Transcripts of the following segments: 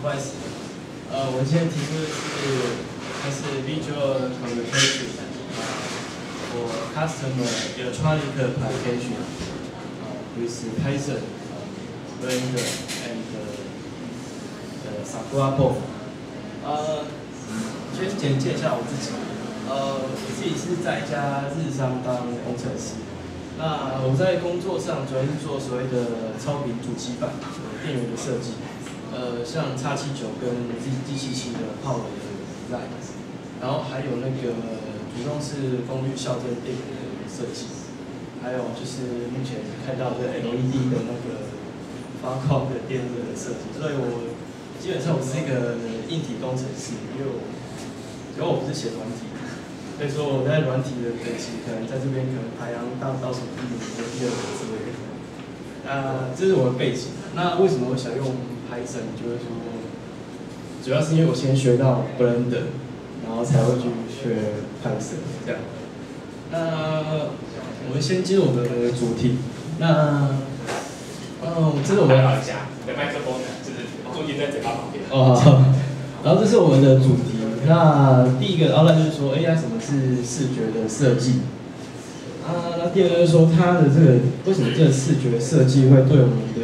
不好意思，我今天题目它是 Visual Communication for Customer Electronic Application with Python, Blender and Sakura Board。先简介一下我自己。我自己是在一家日商当工程师。那我在工作上主要是做所谓的超频主机板电源的设计。像 X79 跟 G77 的 Power 的 design， 然后还有那个主动式功率校正电源的设计，还有就是目前看到的 LED 的那个发光的电路的设计。所以我基本上我是一个硬体工程师，因为我不是写软体，所以说我在软体的等级可能在这边可能排行倒数第1或第2之类的。这是我的背景。那为什么我想用Python？ 就是说，主要是因为我先学到 Blender， 然后才会去学 Python 这样。那我们先进入我们的主题。那，这是我们好一下，你的麦克风就是注意在嘴巴旁边。然后这是我们的主题。那第一个outline就是说，什么是视觉的设计？那第二个就是说，它的这个为什么这个视觉设计会对我们的，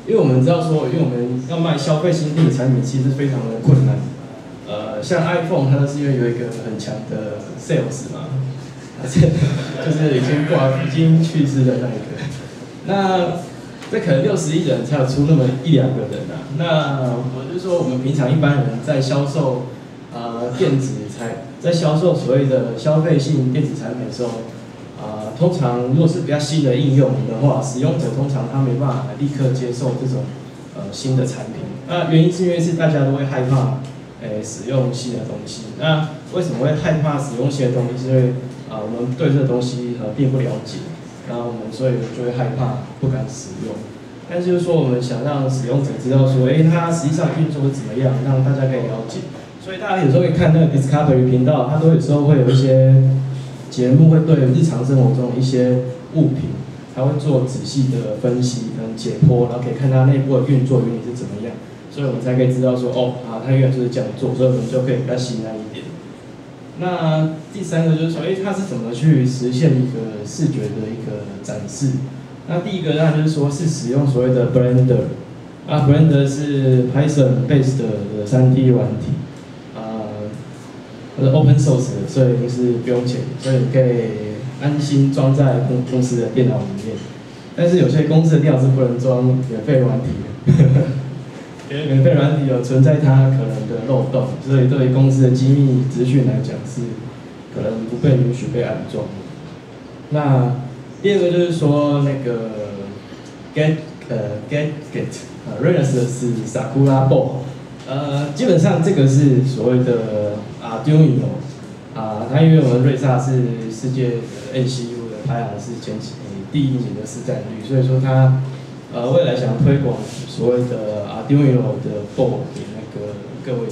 因为我们知道说，因为我们要卖消费新定的产品，其实非常的困难。像 iPhone， 它是因为有一个很强的 sales 嘛，就是已经去世的那一个。那这可能60亿人才有出那么1-2个人啊。那我就说，我们平常一般人在销售在销售所谓的消费性电子产品的时候，通常如果是比较新的应用的话，使用者通常他没办法立刻接受这种新的产品。那原因是因为大家都会害怕使用新的东西。那为什么会害怕使用新的东西？是因为我们对这个东西并不了解，然后我们所以就会害怕，不敢使用。但是就是说，我们想让使用者知道说，它实际上运作是怎么样，让大家可以了解。所以大家有时候会看那个 Discovery 频道，它都有时候会有一些节目，会对日常生活中一些物品，它会做仔细的分析跟解剖，然后可以看它内部的运作原理是怎么样，所以我们才可以知道说，它原来就是这样做，所以我们就可以比较信赖一点。那第三个就是说，它是怎么去实现一个视觉的一个展示？那第一个当然就是说是使用所谓的 Blender，Blender 是 Python based 的3D 软体。它是 open source 的，所以就是不用钱，所以你可以安心装在公司的电脑里面。但是有些公司的电脑是不能装免费软体的，因为免费软体有存在它可能的漏洞，所以对于公司的机密资讯来讲是可能不被允许被安装。那第二个就是说那个 Redis 的是 Sakura Board。基本上这个是所谓的Arduino，它因为我们瑞萨是世界NCU 的排行是第1名的市占率，所以说它未来想推广所谓的 Arduino 的 board 给那个各位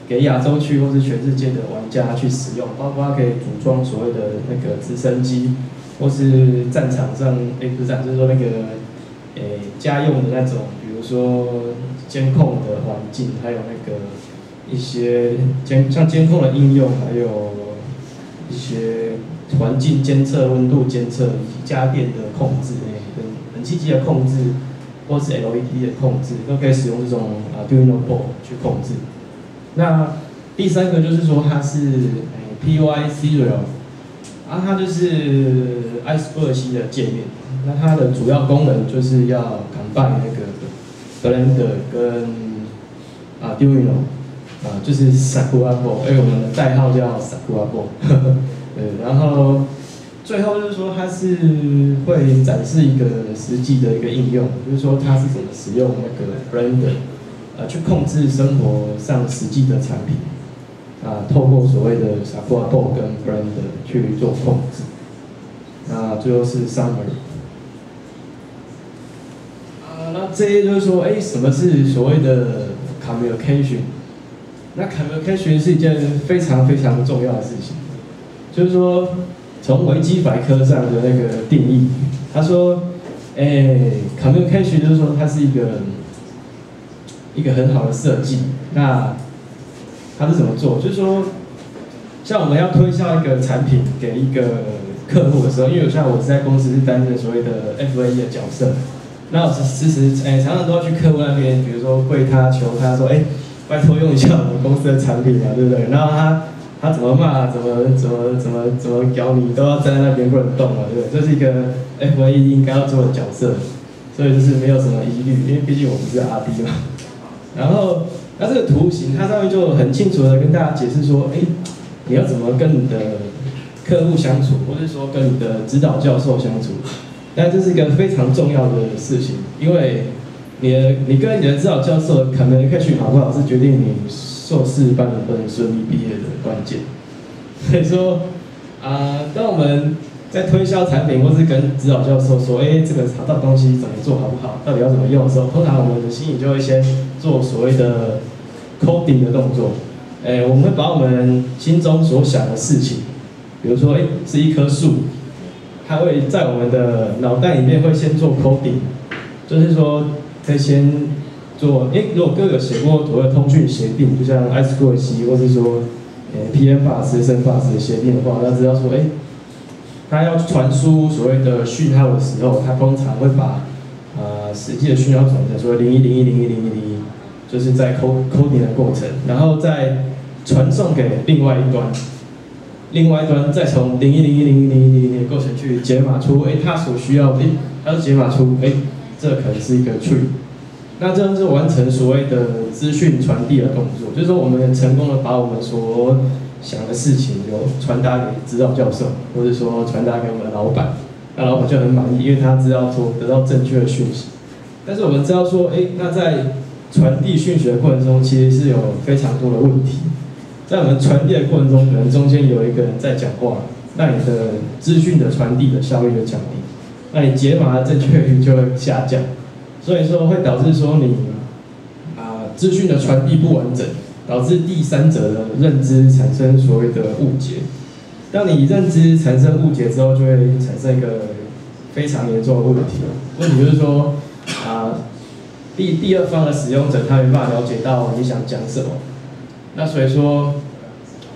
给亚洲区或是全世界的玩家去使用，包括它可以组装所谓的那个直升机，或是战场上不是就是说那个家用的那种，比如说监控的环境，还有那个一些像监控的应用，还有一些环境监测、温度监测以及家电的控制，跟冷气机的控制，或是 LED 的控制，都可以使用这种Arduino Board 去控制。那第三个就是说它是PY Serial， 它就是 I2C 的界面。那它的主要功能就是要 combine 那个Blender 跟Arduino， 就是 Sakura Board， 我们的代号叫 Sakura Board 对，然后最后就是说它是会展示一个实际的一个应用，就是说它是怎么使用那个 Blender，去控制生活上实际的产品，透过所谓的 Sakura Board 跟 Blender 去做控制。那最后是 Summary。那这些就是说，什么是所谓的 communication？ 那 communication 是一件非常非常重要的事情。就是说，从维基百科上的那个定义，他说，communication 就是说它是一个一个很好的设计。那它是怎么做？就是说，像我们要推销一个产品给一个客户的时候，因为像我在公司是担任所谓的 FA 的角色，那我其实常常都要去客户那边，比如说跪他求他说，拜托用一下我们公司的产品啊，对不对？然后他怎么骂，怎么搞你，都要站在那边不能动了，对不对？这是一个 FA 应该要做的角色，所以就是没有什么疑虑，因为毕竟我们是 RD 嘛。然后，那这个图形它上面就很清楚的跟大家解释说，你要怎么跟你的客户相处，或者说跟你的指导教授相处。但这是一个非常重要的事情，因为你跟你的指导教授communication好不好，是决定你硕士班能不能顺利毕业的关键。所以说，当我们在推销产品，或是跟指导教授说，这个查到东西怎么做好不好，到底要怎么用的时候，通常我们的心里就会先做所谓的 coding 的动作。我们会把我们心中所想的事情，比如说，是一棵树。它会在我们的脑袋里面会先做 coding， 就是说会先做，如果各位有写过所谓的通讯协定，就像 I2C 或是说PM-FAS、SN-FAS 的协定的话，要知道说，它要传输所谓的讯号的时候，它通常会把实际的讯号转成所谓0101010101，就是在 coding 的过程，然后再传送给另外一端。另外一端再从01010101的过程去解码出，它所需要的，它就解码出，这可能是一个 tree。那这样是完成所谓的资讯传递的动作，就是说我们成功的把我们所想的事情传达给指导教授，或者说传达给我们的老板，那老板就很满意，因为他知道说得到正确的讯息。但是我们知道说，那在传递讯息的过程中，其实是有非常多的问题。在我们传递的过程中，可能中间有一个人在讲话，那你的资讯的传递的效率就降低，那你解码的正确率就会下降，所以说会导致说你资讯的传递不完整，导致第三者的认知产生所谓的误解。当你认知产生误解之后，就会产生一个非常严重的问题。问题就是说，第二方的使用者他没办法了解到你想讲什么。那所以说，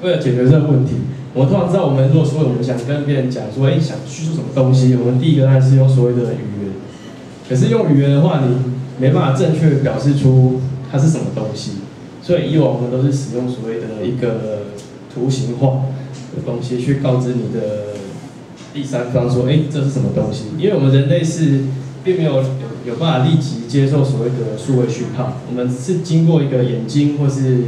为了解决这个问题，我们通常知道，我们如果说我们想跟别人讲说，想叙述什么东西，我们第一个当然是用所谓的语言。可是用语言的话，你没办法正确表示出它是什么东西，所以以往我们都是使用所谓的一个图形化的东西去告知你的第三方说，这是什么东西？因为我们人类是并没有办法立即接受所谓的数位讯号，我们是经过一个眼睛或是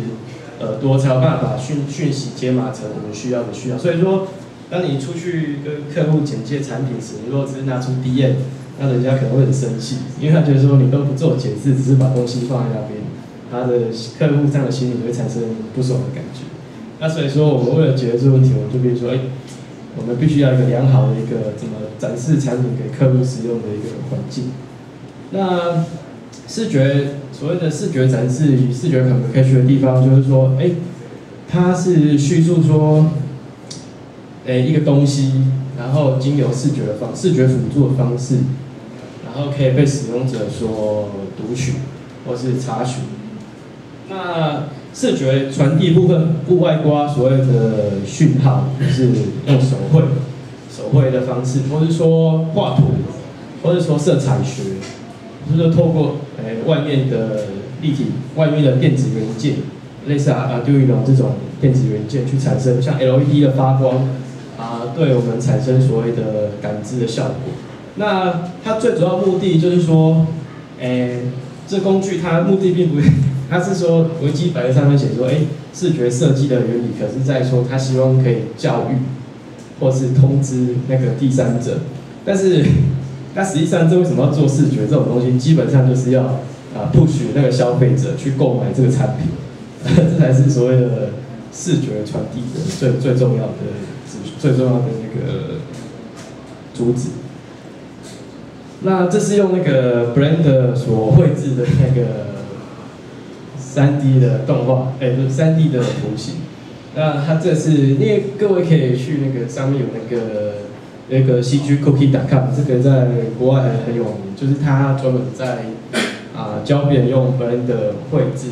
耳朵才有办法把讯息解码成我们需要的讯号。所以说，当你出去跟客户简介产品时，如果只是拿出 DM， 那人家可能会很生气，因为他觉得说你都不做解释，只是把东西放在那边，他的客户这样的心理会产生不爽的感觉。那所以说，我们为了解决这个问题，我们就比如说，我们必须要一个良好的一个怎么展示产品给客户使用的一个环境。那所谓的视觉展示与视觉communication的地方，就是说，它是叙述说，一个东西，然后经由视觉辅助的方式，然后可以被使用者所读取或是查询。那视觉传递部分不外括所谓的讯号，就是用手绘的方式，或是说画图，或是说色彩学，就是透过外面的立体、外面的电子元件，类似Arduino这种电子元件去产生像 LED 的发光对我们产生所谓的感知的效果。那它最主要目的就是说，这工具它目的并不是。他是说，维基百科上面写说，视觉设计的原理，可是在说他希望可以教育，或是通知那个第三者。但是，那实际上这为什么要做视觉这种东西？基本上就是要push 那个消费者去购买这个产品，这才是所谓的视觉传递的最重要的那个主旨。那这是用那个 Blender 所绘制的那个。3D 的动画，不是3D 的图形。那它这是，因为各位可以去那个上面有那个CGCookie.com， 这个在国外很有名，就是它专门在教别人用 Blender 绘制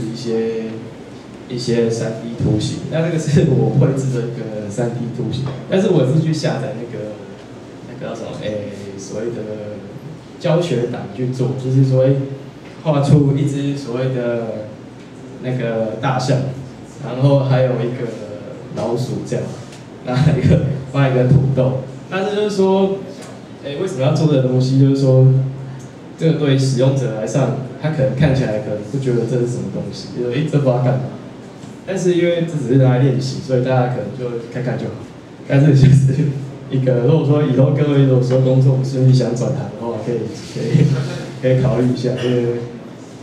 一些3D 图形。那这个是我绘制的一个3D 图形，但是我是去下载那个叫什么所谓的教学档去做，就是说画出一只所谓的那个大象，然后还有一个老鼠这样，那放一个土豆。但是就是说，为什么要做这个东西？就是说，这个对使用者来上，他可能看起来可能不觉得这是什么东西，就说这不知道干嘛。但是因为这只是拿来练习，所以大家可能就看看就好。但是就是一个，如果说以后各位如果说工作不顺利想转行的话，可以考虑一下，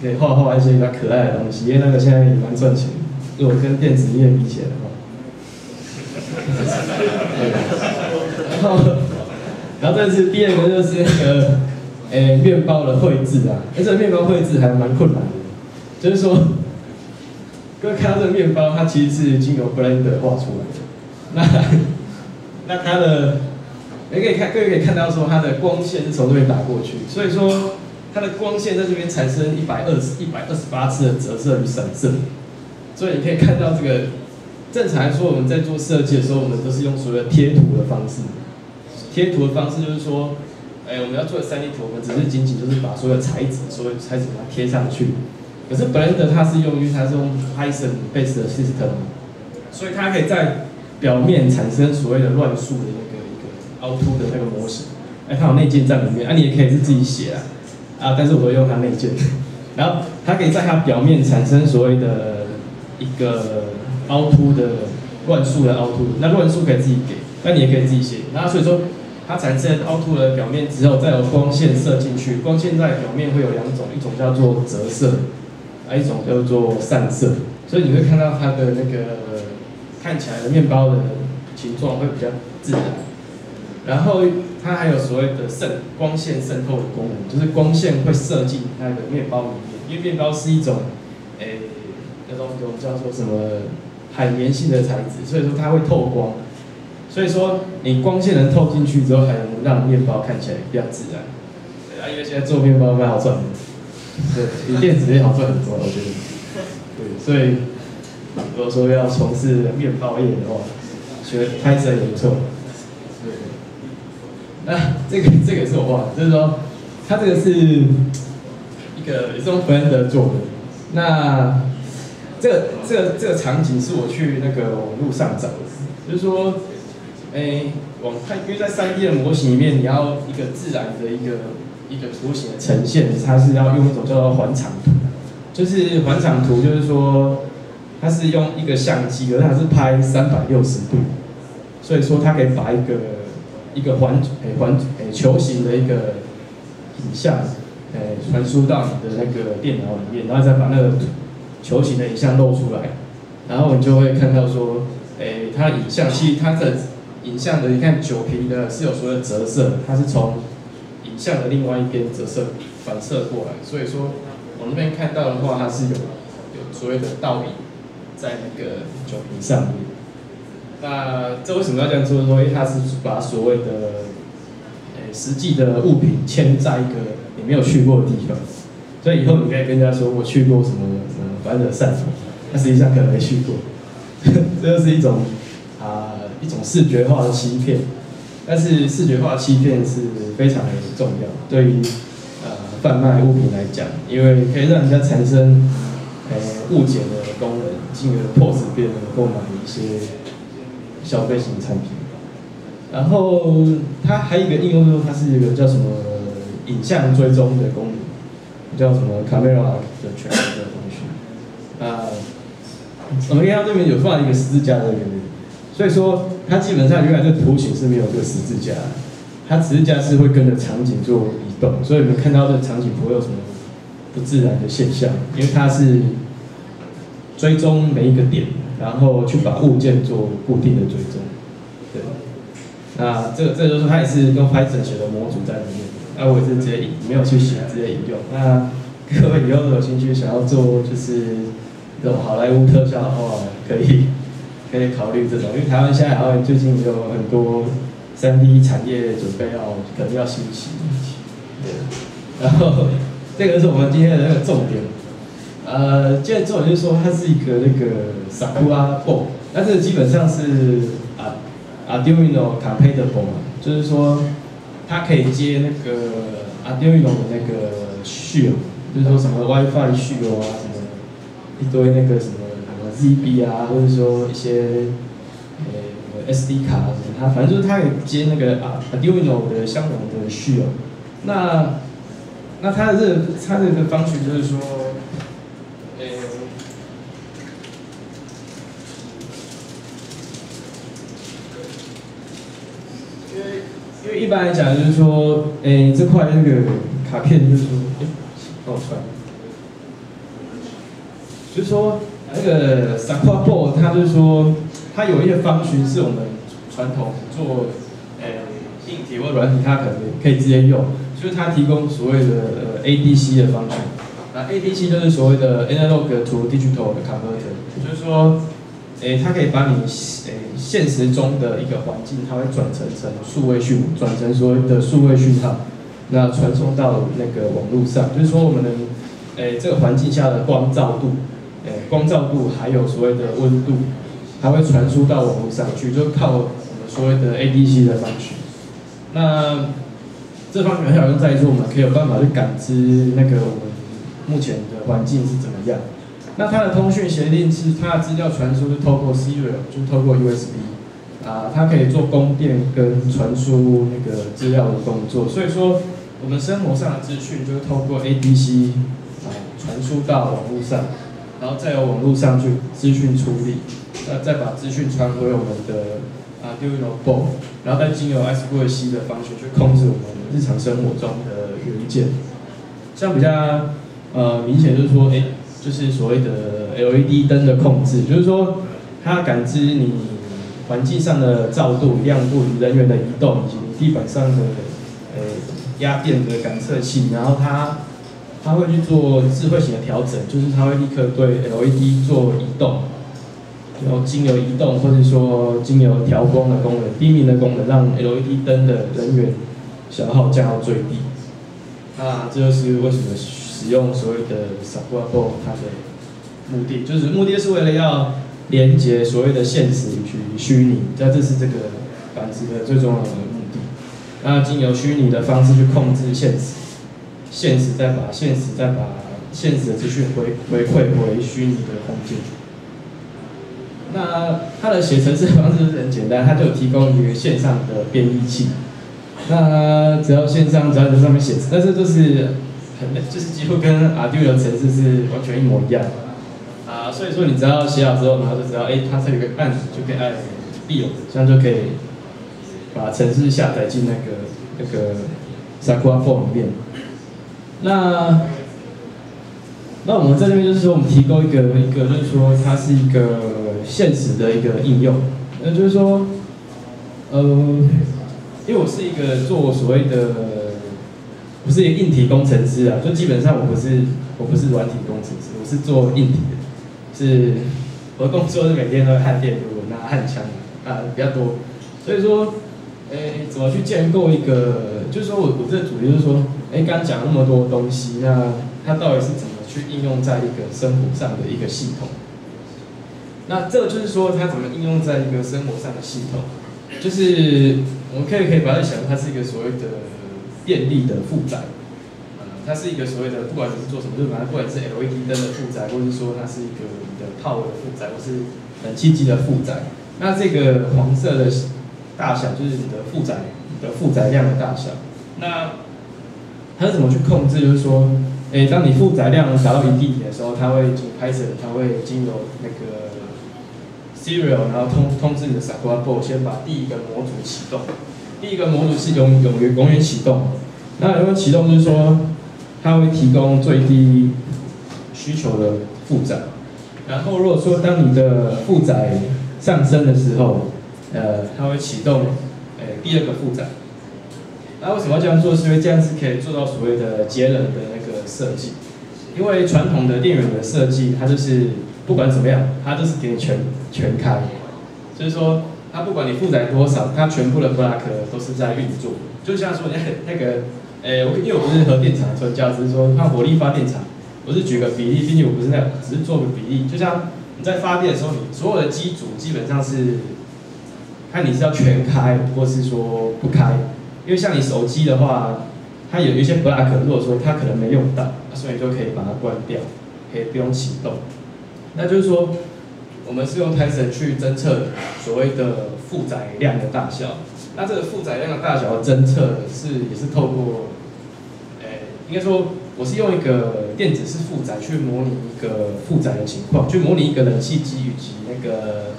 可以画一些比较可爱的东西，因为那个现在也蛮赚钱。如果跟电子业比起来的话。然后这是第二个，就是那个面包的绘制啊，这个面包绘制还蛮困难的，就是说，各位看到这个面包，它其实是经由 Blender 画出来的。那它的，各位可以看到说它的光线是从这边打过去，所以说它的光线在这边产生128次的折射与闪射，所以你可以看到这个。正常来说，我们在做设计的时候，我们都是用所谓的贴图的方式。贴图的方式就是说，我们要做的3D 图，我们只是仅仅就是把所有材质把它贴上去。可是 Blender 它是用Python base 的 system， 所以它可以在表面产生所谓的乱数的一个凹凸的那个模型。它有内建在里面，你也可以是自己写但是我都用它内建。然后它可以在它表面产生所谓的一个凹凸的乱数的凹凸，那乱数可以自己给，那你也可以自己写。然后所以说，它产生凹凸的表面之后，再有光线射进去，光线在表面会有2种，一种叫做折射，一种叫做散射。所以你会看到它的那个看起来的面包的形状会比较自然。然后它还有所谓的光线渗透的功能，就是光线会射进那个面包里面，因为面包是一种那种叫做什么海绵性的材质，所以说它会透光，所以说你光线能透进去之后，还能让面包看起来比较自然。对因为现在做面包蛮好赚的，对，比电子业好赚很多，我觉得。对，所以如果说要从事面包业的话，学 Python 也不错。对。那这个是我画的，就是说它这个是一个也是用 Blender 做的。那这个场景是我去那个网络上找的，就是说，因为在3D 的模型里面，你要一个自然的一个图形的呈现，它是要用一种叫做环场图，就是环场图，就是说它是用一个相机，而它是拍360度，所以说它可以把一个球形的一个影像，传输到你的那个电脑里面，然后再把那个球形的影像露出来，然后你就会看到说，它的影像其实它的影像的，你看9屏的是有所谓的折射，它是从影像的另外一边反射过来，所以说我那边看到的话，它是有所谓的倒影在那个9屏上面。那这为什么要这样做？因为它是把所谓的实际的物品嵌在一个你没有去过的地方。所以以后你可以跟人家说我去过什么反正散步，但实际上可能没去过，这就是一种视觉化的欺骗。但是视觉化的欺骗是非常的重要，对于贩卖物品来讲，因为可以让人家产生误解的功能，进而迫使别人购买一些消费型产品。然后它还有一个应用，它是一个叫什么影像追踪的功能。叫什么 camera 的全部的东西，我们看到这边有放一个十字架在这边，所以说它基本上原来这个图形是没有这个十字架，它十字架是会跟着场景做移动，所以你们看到这个场景不会有什么不自然的现象，因为它是追踪每一个点，然后去把物件做固定的追踪。对，那这就是它也是用 Python 写的模组在里面。那我也是直接没有去写，直接引用。那各位以后有兴趣想要做就是这种好莱坞特效的话，可以考虑这种，因为台湾现在好像最近有很多3D 产业准备可能要兴起。对，然后这个是我们今天的那个重点。今天重点就是说它是一个那个 Sakura Board， 那这个基本上是Arduino compatible 嘛，就是说它可以接那个 Arduino 的那个续哦，就是说什么 WiFi 续哦啊，什么一堆那个什么 ZB 啊，或者说一些SD 卡啊什么，它反正就是它可以接那个Arduino 的相容的续哦。那它的这个方式就是说，因为一般来讲就是说，这块那个卡片就是说，帮我传，就是说那个 Sakura Board 它就是说，它有一些方式是我们传统做硬体或软体，它可能可以直接用，就是它提供所谓的ADC 的方式。那 ADC 就是所谓的 Analog to Digital 的 Converter， 就是说，它可以把你现实中的一个环境，它会转成数位讯，转成所谓的数位讯号，那传送到那个网络上。就是说我们的这个环境下的光照度，还有所谓的温度，它会传输到网络上去，就靠我们所谓的 ADC 的方式。那这方面很好用在于说，我们可以有办法去感知那个我们目前的环境是怎么样。那它的通讯协定是它的资料传输是透过 Serial， 就是透过 USB， 它可以做供电跟传输那个资料的工作。所以说，我们生活上的资讯就是透过 ADC 传输到网络上，然后再由网络上去资讯处理，再把资讯传回我们的Arduino Board， 然后再经由 I2C 的方式去控制我们日常生活中的元件。像比较明显就是说，就是所谓的 LED 灯的控制，就是说它感知你环境上的照度、亮度、人员的移动，以及你地板上的压电的感测器，然后它会去做智慧型的调整，就是它会立刻对 LED 做移动，然后经由移动或者说经由调光的功能、低明的功能，让 LED 灯的人员消耗降到最低。那这就是为什么使用所谓的 Sakura Board 它的目的，就是目的是为了要连接所谓的现实与虚拟，这是这个板子的最重要的目的。那经由虚拟的方式去控制现实再把现实的资讯回馈回虚拟的空间。那它的写程式方式是很简单，它就有提供一个线上的编译器。那只要在上面写，但是就是几乎跟 Arduino 程式是完全一模一样所以说你只要写好之后，然后就知道，它这有个按钮就可以按 Build， 这样就可以把程式下载进那个 Sakura Board 里面。那我们在这边就是说，我们提供一个就是说它是一个现实的一个应用，那就是说，因为我是一个做所谓的，不是一个硬体工程师就基本上我不是软体工程师，我是做硬体的，是我的工作是每天都会焊电路、拿焊枪比较多，所以说，怎么去建构一个，就是说我这个主题就是说，刚刚讲那么多东西，那它到底是怎么去应用在一个生活上的一个系统？那这个就是说它怎么应用在一个生活上的系统，就是我们可以把它想，它是一个所谓的电力的负载，它是一个所谓的，不管你是做什么，就是反正不管是 LED 灯的负载，或者是说它是一个你的power的负载，或是冷气机的负载。那这个黄色的大小就是你的负载量的大小。那它是怎么去控制？就是说，当你负载量达到一定点的时候，它会经 Python， 它会经由那个 Serial， 然后通知你的 Sakura Board 先把第一个模组启动。第一个模组是永远启动。那永远启动就是说，它会提供最低需求的负载。然后如果说当你的负载上升的时候，它会启动第二个负载。那为什么要这样做？是因为这样子可以做到所谓的节能的那个设计。因为传统的电源的设计，它就是不管怎么样，它就是给你全开，就是说它不管你负载多少，它全部的 block 都是在运作。就像说那个因为我不是核电厂的专家，只是说看火力发电厂，我是举个比例，毕竟我不是那，只是做个比例。就像你在发电的时候，你所有的机组基本上是看你是要全开，或是说不开。因为像你手机的话，它有一些 block， 如果说它可能没用到，所以你就可以把它关掉，可以不用启动。那就是说，我们是用 Python 去侦测所谓的负载量的大小。那这个负载量的大小的侦测也是透过，应该说我是用一个电子式负载去模拟一个负载的情况，去模拟一个冷气机以及那个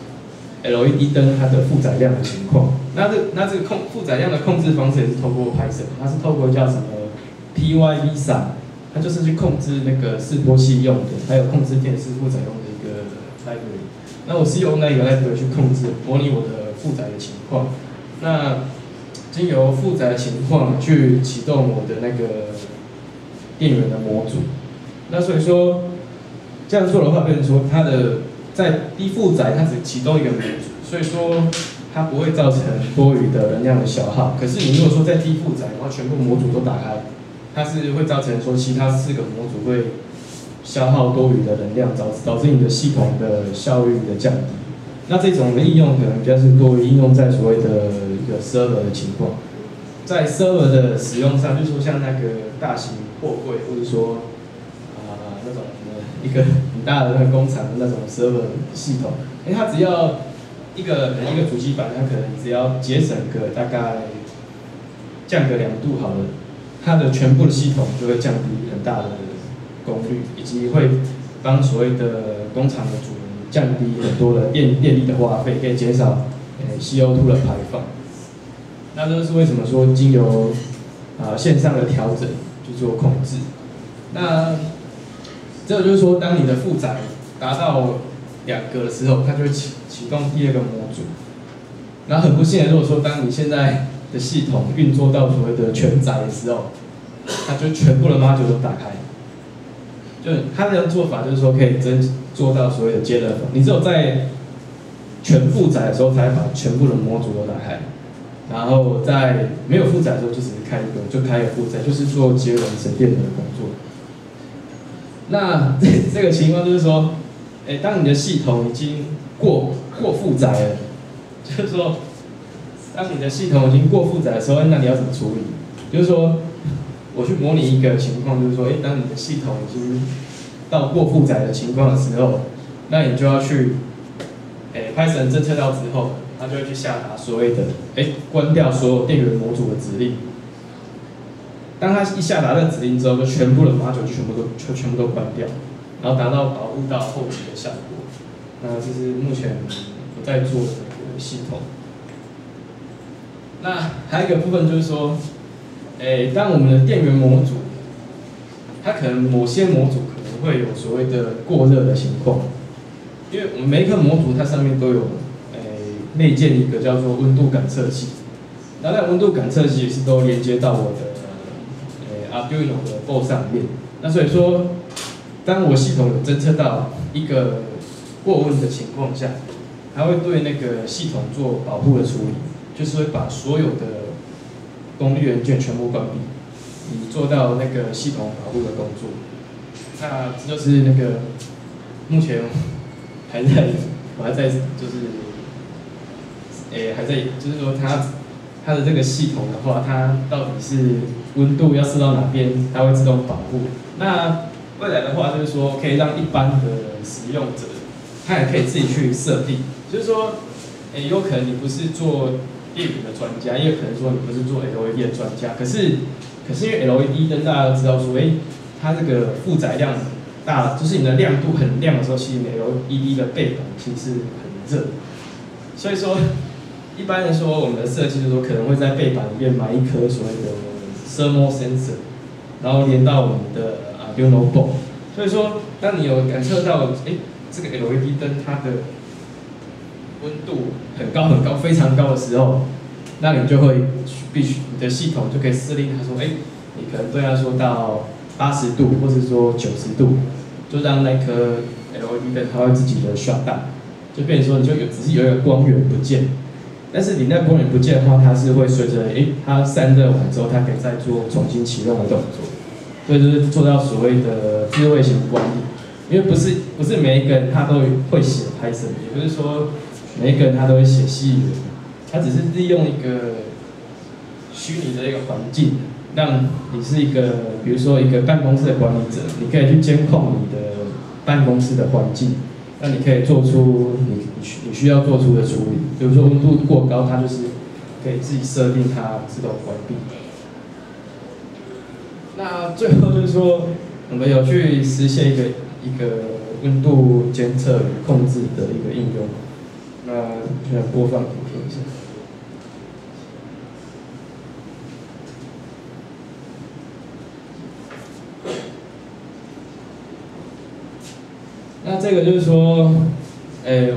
LED 灯它的负载量的情况。那这个负载量的控制方式也是透过 Python， 它是透过叫什么 PyVisa， 它就是去控制那个示波器用的，还有控制电式负载用的一个 library。那我是用那个 library 去控制模拟我的负载的情况。那经由负载的情况去启动我的那个电源的模组。那所以说这样做的话，变成说它的在低负载它只启动一个模组，所以说它不会造成多余的能量的消耗。可是你如果说在低负载，然后全部模组都打开，它是会造成说其他4个模组会消耗多余的能量，导致你的系统的效率的降低。那这种的应用可能比较是多于应用在所谓的一个 server 的情况，在 server 的使用上，就是说像那个大型货柜，或者说那种一个很大的那个工厂的那种 server 系统，它只要一个主机板，它可能只要节省个大概降个2度好了，它的全部的系统就会降低很大的功率，以及会帮所谓的工厂的主人降低很多的电力的花费，可以减少CO2 的排放。那这是为什么说经由线上的调整去做控制。那这个就是说，当你的负载达到2个的时候，它就会启动第2个模组。然后很不幸的，如果说当你现在的系统运作到所谓的全载的时候，它就全部的 module 都打开。就它的做法就是说，可以做到所谓的接热缝。你只有在全负载的时候，才把全部的模组都打开。然后在没有负载的时候，就只是开一个负载，就是做节能省电的工作。那这个情况就是说，当你的系统已经过负载了，就是说，当你的系统已经过负载的时候，那你要怎么处理？就是说，我去模拟一个情况，就是说，当你的系统已经到过负载的情况的时候，那你就要去，Python 侦测到之后，它就会去下达所谓的，关掉所有电源模组的指令。当它一下达这个指令之后，就全部的module全部都关掉，然后达到保护到后期的效果。那这是目前我在做的一个系统。那还有一个部分就是说，当我们的电源模组，它可能某些模组可能会有所谓的过热的情况，因为我们每一颗模组它上面都有，内建一个叫做温度感测器。那在温度感测器也是都连接到我的Arduino 的 board 上面。那所以说，当我系统有侦测到一个过温的情况下，它会对那个系统做保护的处理，就是会把所有的功率元件全部关闭，以做到那个系统保护的工作。那这就是那个目前我还在就是还在就是说它的这个系统的话，它到底是温度要设到哪边，它会自动保护。那未来的话，就是说可以让一般的使用者，他也可以自己去设定。就是说，有可能你不是做电源的专家，也有可能说你不是做 LED 的专家。可是因为 LED 灯大家都知道说，它这个负载量大，就是你的亮度很亮的时候，其实你的 LED 的背板其实是很热。所以说，一般人说我们的设计就是说，可能会在背板里面埋一颗所谓的 thermal sensor， 然后连到我们的Arduino board。所以说，当你有感测到，这个 LED 灯它的温度很高很高，非常高的时候，那你就会必须你的系统就可以设定它说，你可能对它说到80度，或是说90度，就让那颗 LED 灯它会自己的 shut down， 就变成说你就只是有一个光源不见。但是你那光源不见的话，它是会随着它散热完之后，它可以再做重新启动的动作，所以就是做到所谓的智慧型管理。因为不是每一个人他都会写 Python， 也不是说每一个人他都会写 C 语言，他只是利用一个虚拟的一个环境，让你是一个，比如说一个办公室的管理者，你可以去监控你的办公室的环境，那你可以做出你需要做出的处理，比如说温度过高，它就是可以自己设定它自动关闭。那最后就是说，我们有去实现一个温度监测与控制的一个应用。那现在播放影片一下。那这个就是说，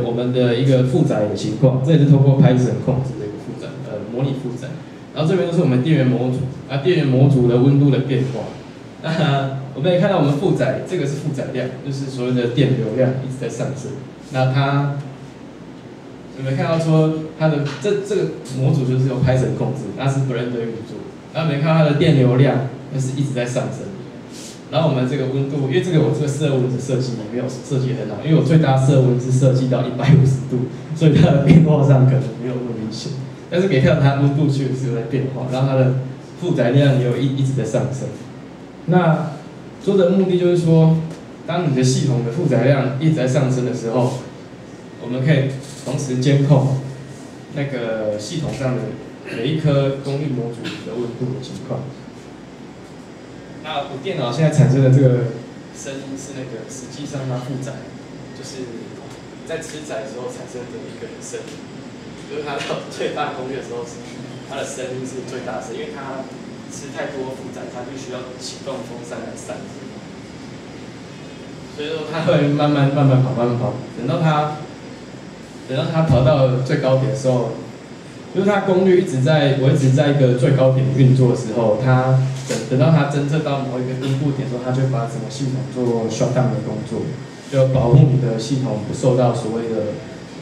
我们的一个负载的情况，这也是通过 Python 控制的一个负载，模拟负载。然后这边就是我们电源模组，电源模组的温度的变化。那我们也看到我们负载，这个是负载量，就是所谓的电流量一直在上升。那它有没有看到说它的这个模组就是由 Python 控制，它是 Blender 运作。然后没看到它的电流量，就是一直在上升。然后我们这个温度，因为我这个摄温的设计也没有设计很好，因为我最大摄温是设计到150度，所以它的变化上可能没有那么明显。但是可以看到它温度确实是有在变化，然后它的负载量也有一直在上升。那做的目的就是说，当你的系统的负载量一直在上升的时候，我们可以同时监控那个系统上的每一颗功率模组的温度的情况。那我电脑现在产生的这个声音是那个实际上它负载，就是在吃载的时候产生的一个声音，就是它到最大功率的时候，它的声音是最大声，因为它吃太多负载，它必须要启动风扇来散热，所以说它会慢慢跑，等到它跑到最高点的时候，就是它功率一直在维持在一个最高点运作的时候，它等到它侦测到某一个阴部点的时候，它就会把整个系统做 shutdown 的工作，就保护你的系统不受到所谓的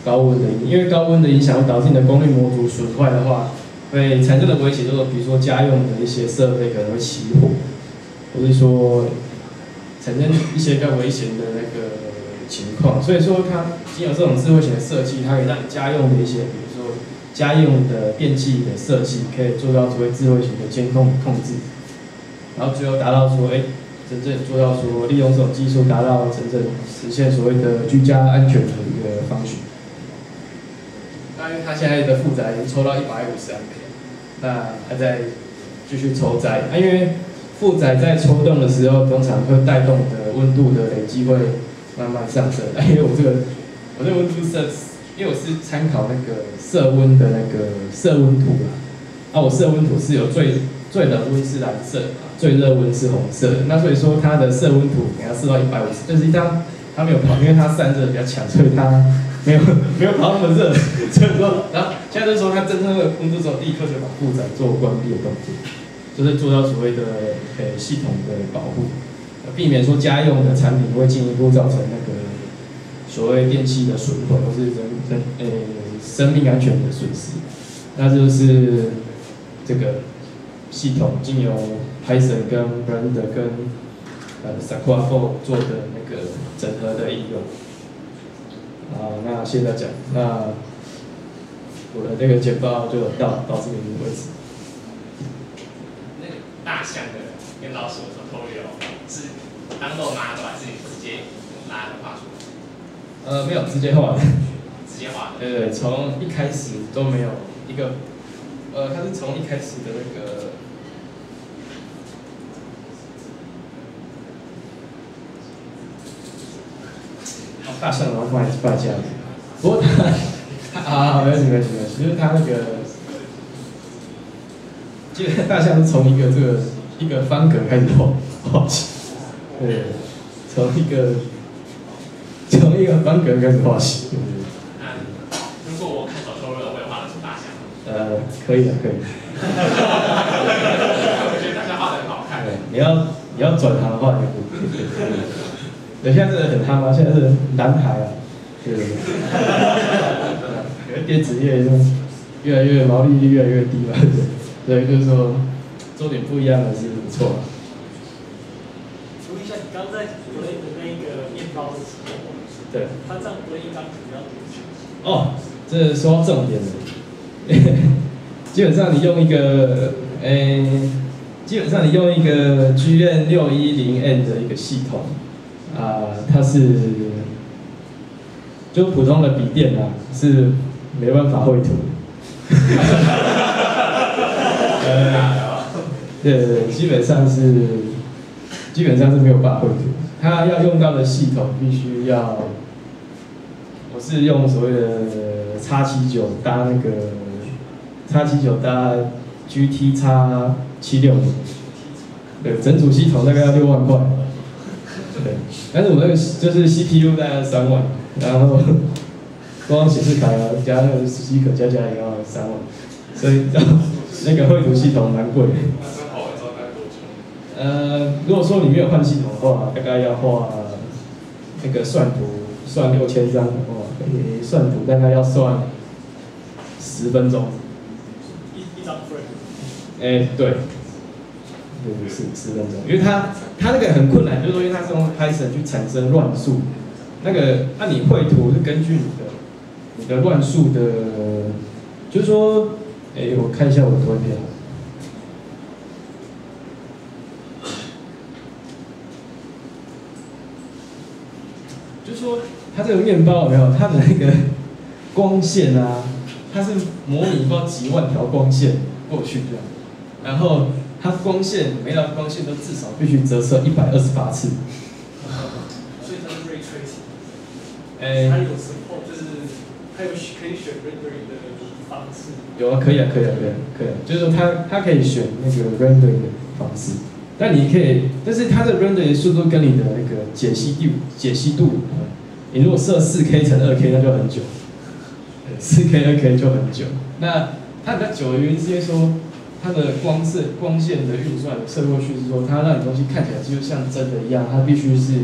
高温的影响，因为高温的影响会导致你的功率模组损坏的话，会产生的危险就是比如说家用的一些设备可能会起火，或是说产生一些比较危险的那个情况。所以说它经有这种智慧型的设计，它可以让你家用的一些，比如说家用的电器的设计，可以做到所谓智慧型的监控控制，然后最后达到说，真正做到说利用这种技术达到真正实现所谓的居家安全的一个方式。那因为它现在的负载已经抽到150安培，那还在继续抽载。因为负载在抽动的时候，通常会带动的温度的累积会慢慢上升。因为我这个温度因为我是参考那个色温的那个色温图啦。我色温图是有最冷温是蓝色，最热温是红色。那所以说它的色温图给它设到150，但实际上它没有跑，因为它散热比较强，所以它没有跑那么热。所以说，然后现在就是说它真正的温度之后，立刻就把负载做关闭的动作，就是做到所谓的系统的保护，避免说家用的产品会进一步造成那个所谓电器的损毁或是生命安全的损失。那就是这个系统经由 Python 跟 Blender 跟Sakura 做的那个整合的应用。那现在讲，那我的这个简报就到这边为止。那个大象的跟老鼠的头流是当肉拿的，还是你直接拿的画出来？没有直接画的。直接画的。对，从一开始都没有一个，它是从一开始的那个。大象然后放在家里，不过它没关系，就是它那个，基本上大象是从一个方格开始画起，对，从一个方格开始画起。如果我看小说了，我也画得出大象吗？可以的。我觉得大象画得很好看。对，你要转行的话，也可以。对，现在真的很夯啊！现在是蓝海啊，对。因为电子业就毛利率越来越低嘛，对，就是说做点不一样的是不错。注意一下，你刚刚在国内的那个面包的时候，对，它这样国内一张图要多久？哦，这说到重点了，基本上你用一个G610N 的一个系统，它是就普通的笔电啊，是没办法绘图。对，基本上是没有办法绘图。它要用到的系统必须要，我是用所谓的X79搭那个X79搭 GT X760，对，整组系统大概要6万块。对，但是我那个就是 CPU 大概3万，然后光显示卡加那个机壳加也要3万，所以那个绘图系统蛮贵的。如果说你没有换系统的话，大概要画那个算图算6000张的话，算图大概要算10分钟。一张 frame。对。是10分钟，因为它那个很困难，就是说因为它是用 Python 去产生乱数，你绘图是根据你的乱数的，就是说，我看一下我的图片，就是说它这个面包有没有它的那个光线啊，它是模拟不知道几万条光线过去这样，然后。它光线每条光线都至少必须折射128次。所以它是 ray tracing。它有时候就是它有可以选 rendering 的方式。有啊，可以啊，就是说它可以选那个 rendering 的方式，但是它的 rendering 速度跟你的那个解析度，你如果设4K 乘2K 那就很久，4K 2K 就很久。那它比较久的原因是因为说。它的光线的运算射过去是说，它让你东西看起来就像真的一样，它必须是，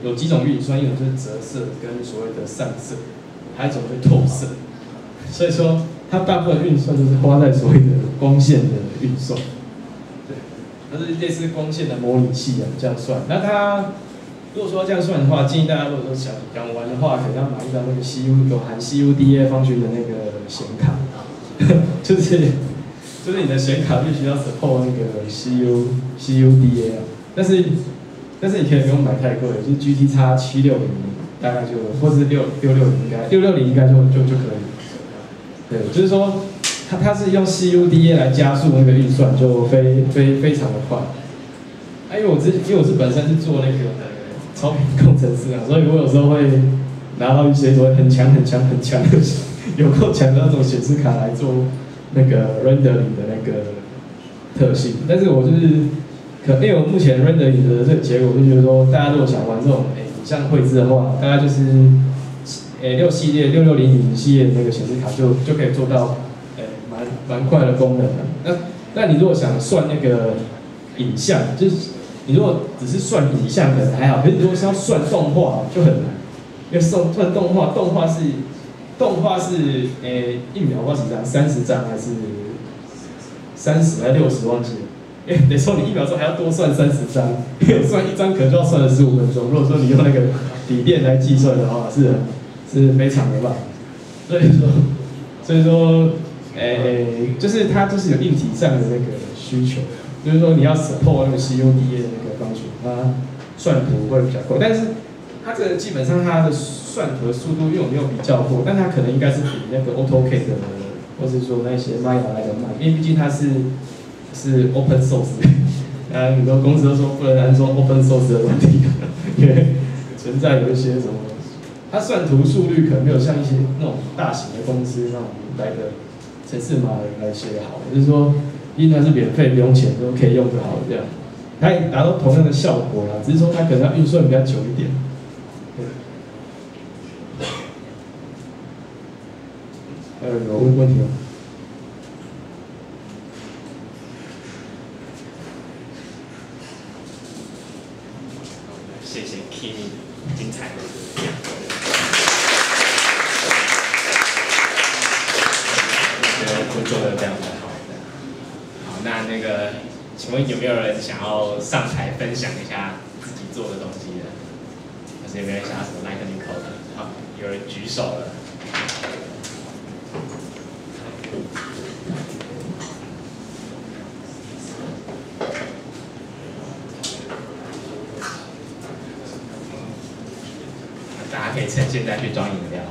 有几种运算，一种就是折射跟所谓的散射，还有一种就是透射。所以说，它大部分运算都是花在所谓的光线的运算。对，它是类似光线的模拟器啊，这样算。那它如果说这样算的话，建议大家如果说想玩的话，可能要买一张那个有含 CUDA 方群的那个显卡，就是你的显卡必须要 support 那个 CUDA 啊，但是你可以不用买太贵，就是 GT X760大概就，或是660应该就可以。对，就是说它是用 CUDA 来加速那个运算，就非常的快。因为我是本身是做那个超频工程师啊，所以我有时候会拿到一些所谓很强的有够强的那种显示卡来做。那个 rendering 的那个特性，但是我就是因为我目前 rendering 的这个结果就觉得说，大家如果想玩这种影像绘制的话，大概就是6系列6600系列的那个显示卡就可以做到蛮快的功能的。那你如果想算那个影像，就是你如果只是算影像可能还好，可是你如果是要算动画就很难，因为算动画是1秒多少几张？30张还是30还是60忘记了？等于说你1秒钟还要多算30张，因为算1张可能就要算了15分钟。如果说你用那个笔电来计算的话，是非常的慢。所以说，就是它就是有硬体上的那个需求，就是说你要 support 那个 CUDA 的那个方式，它算图会比较快，但是它这个基本上它的算图的速度，因为我没有比较过，但它可能应该是比那个 AutoCAD 或是说那些 Maya 来的慢，因为毕竟它是 Open Source， 很多公司都说不能安装 Open Source 的软体，因为存在有一些什么，它算图速率可能没有像一些那种大型的公司那种来的程式码来写的好，就是说，因为它是免费不用钱都可以用就好了这样，它也达到同样的效果啦，只是说它可能要运算比较久一点。有问题吗？谢谢 Kimi 精彩的讲色这样子好的。好，那个，请问有没有人想要上台分享一下自己做的东西的？或是有没有人想要什么 Lightning Code 的？好，有人举手了。大家可以趁现在去装饮料。